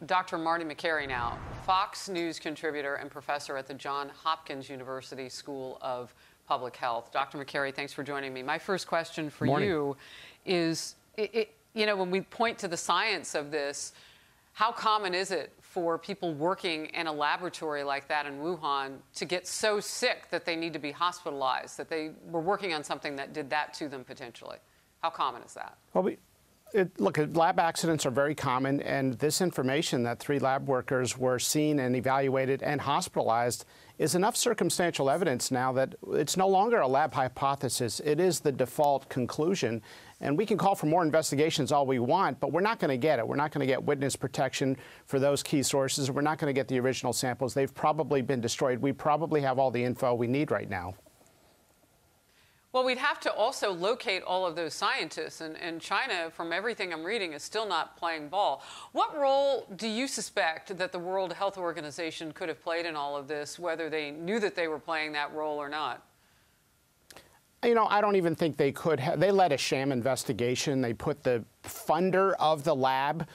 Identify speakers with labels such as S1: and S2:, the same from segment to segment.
S1: Dr. Marty Makary now, Fox News contributor and professor at the Johns Hopkins University School of Public Health. Dr. Makary, thanks for joining me. My first question for you is, when we point to the science of this, how common is it for people working in a laboratory like that in Wuhan to get so sick that they need to be hospitalized, that they were working on something that did that to them potentially? How common is that?
S2: Well, look, lab accidents are very common, and this information that 3 lab workers were seen and evaluated and hospitalized is enough circumstantial evidence now that it's no longer a lab hypothesis. It is the default conclusion. And we can call for more investigations all we want, but we're not going to get it. We're not going to get witness protection for those key sources. We're not going to get the original samples. They've probably been destroyed. We probably have all the info we need right now.
S1: Well, we'd have to also locate all of those scientists, and China, from everything I'm reading, is still not playing ball. What role do you suspect that the World Health Organization could have played in all of this, whether they knew that they were playing that role or not?
S2: I don't even think they could have. They led a sham investigation. They put the funder of the lab,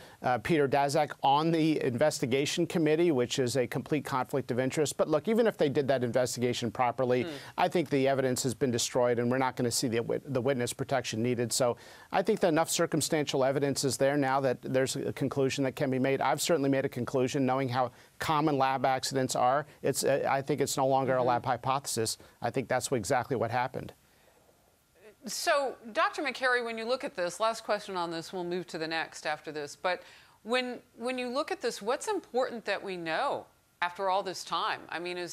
S2: Peter Daszak, on the investigation committee, which is a complete conflict of interest. But look, even if they did that investigation properly, I think the evidence has been destroyed, and we're not going to see the witness protection needed. So I think that enough circumstantial evidence is there now that there's a conclusion that can be made. I've certainly made a conclusion, knowing how common lab accidents are. I think it's no longer a lab hypothesis. I think that's exactly what happened.
S1: So, Dr. Makary, when you look at this, last question on this, we'll move to the next after this, but when you look at this, what's important that we know after all this time? I mean,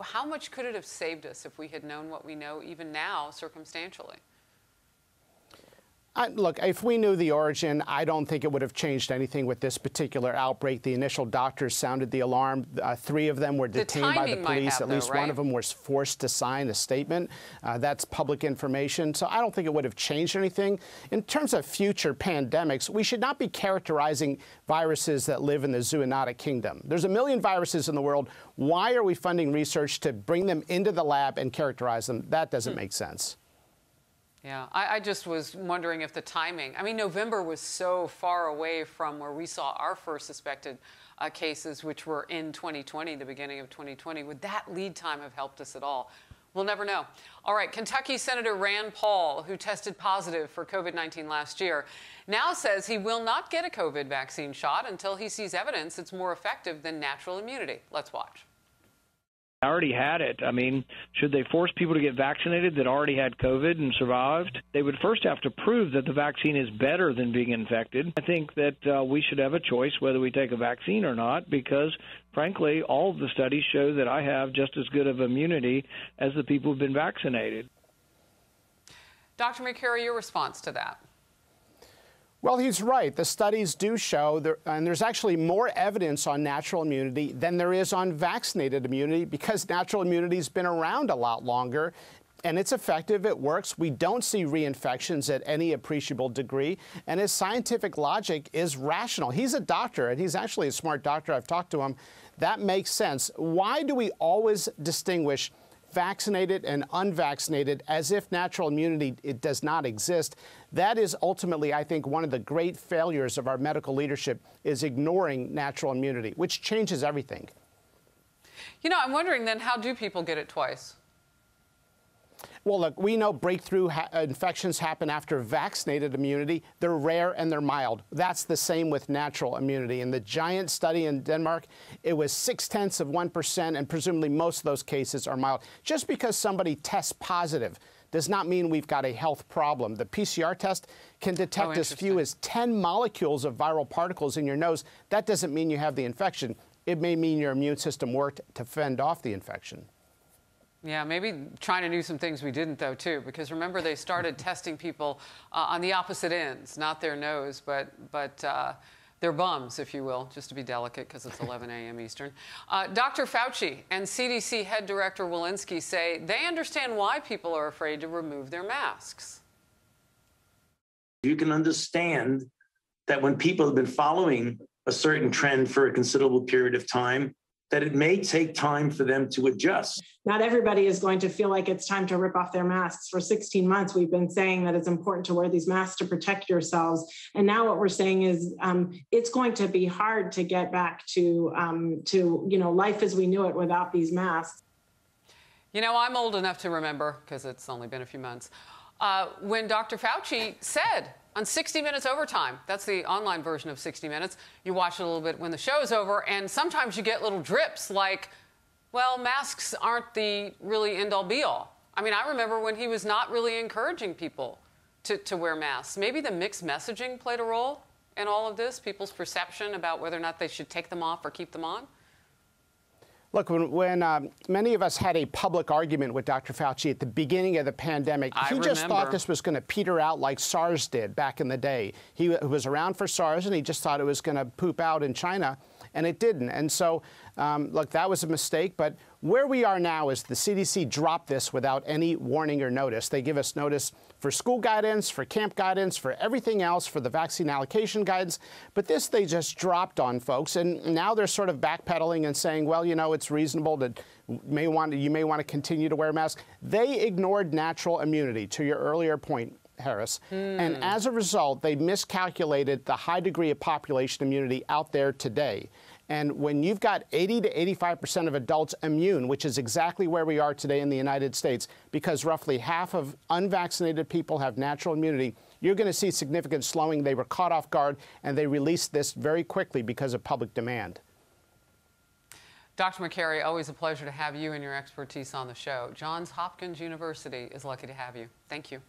S1: how much could it have saved us if we had known what we know even now circumstantially?
S2: Look, if we knew the origin, I don't think it would have changed anything with this particular outbreak. The initial doctors sounded the alarm. 3 of them were detained by the police. At least one of them was forced to sign a statement. That's public information. So I don't think it would have changed anything. In terms of future pandemics, we should not be characterizing viruses that live in the zoonotic kingdom. There's 1 million viruses in the world. Why are we funding research to bring them into the lab and characterize them? That doesn't make sense.
S1: Yeah, I just was wondering if the timing, I mean, November was so far away from where we saw our first suspected cases, which were in 2020, the beginning of 2020. Would that lead time have helped us at all? We'll never know. All right, Kentucky Senator Rand Paul, who tested positive for COVID-19 last year, now says he will not get a COVID vaccine shot until he sees evidence it's more effective than natural immunity. Let's watch.
S3: Already had it. I mean, should they force people to get vaccinated that already had COVID and survived? They would first have to prove that the vaccine is better than being infected. I think that we should have a choice whether we take a vaccine or not, because, frankly, all of the studies show that I have just as good of immunity as the people who've been vaccinated.
S1: Dr. Makary, your response to that?
S2: Well, he's right. The studies do show, and there's actually more evidence on natural immunity than there is on vaccinated immunity, because natural immunity has been around a lot longer, and it's effective. It works. We don't see reinfections at any appreciable degree, and his scientific logic is rational. He's a doctor, and he's actually a smart doctor. I've talked to him. That makes sense. Why do we always distinguish vaccinated and unvaccinated as if natural immunity does not exist? That is ultimately, I think, one of the great failures of our medical leadership, is ignoring natural immunity, which changes everything.
S1: I'm wondering then, how do people get it twice?
S2: Well, look, we know breakthrough infections happen after vaccinated immunity. They're rare and they're mild. That's the same with natural immunity. In the giant study in Denmark, it was 0.6%, and presumably most of those cases are mild. Just because somebody tests positive does not mean we've got a health problem. The PCR test can detect as few as 10 molecules of viral particles in your nose. That doesn't mean you have the infection. It may mean your immune system worked to fend off the infection.
S1: Yeah, maybe China knew some things we didn't, though, too, because remember, they started testing people on the opposite ends, not their nose, but their bums, if you will, just to be delicate, because it's 11 a.m. Eastern. Dr. Fauci and CDC head director Walensky say they understand why people are afraid to remove their masks.
S4: You can understand that when people have been following a certain trend for a considerable period of time, that it may take time for them to adjust.
S5: Not everybody is going to feel like it's time to rip off their masks. For 16 months, we've been saying that it's important to wear these masks to protect yourselves. And now what we're saying is it's going to be hard to get back to life as we knew it without these masks.
S1: You know, I'm old enough to remember, because it's only been a few months, when Dr. Fauci said on 60 Minutes Overtime, that's the online version of 60 Minutes, you watch it a little bit when the show's over, and sometimes you get little drips like, well, masks aren't the really end-all be-all. I mean, I remember when he was not really encouraging people to wear masks. Maybe the mixed messaging played a role in all of this, people's perception about whether or not they should take them off or keep them on.
S2: Look, when many of us had a public argument with Dr. Fauci at the beginning of the pandemic, he just thought this was going to peter out like SARS did back in the day. He was around for SARS, and he just thought it was going to poop out in China, and it didn't. And so, look, that was a mistake. But where we are now is the CDC dropped this without any warning or notice. They give us notice for school guidance, for camp guidance, for everything else, for the vaccine allocation guidance. But this they just dropped on folks. And now they're sort of backpedaling and saying, well, you know, it's reasonable that you may want to continue to wear masks. They ignored natural immunity, to your earlier point, Harris. And as a result, they miscalculated the high degree of population immunity out there today. And when you've got 80 to 85% of adults immune, which is exactly where we are today in the United States, because roughly half of unvaccinated people have natural immunity, you're going to see significant slowing. They were caught off guard, and they released this very quickly because of public demand.
S1: Dr. Makary, always a pleasure to have you and your expertise on the show. Johns Hopkins University is lucky to have you. Thank you.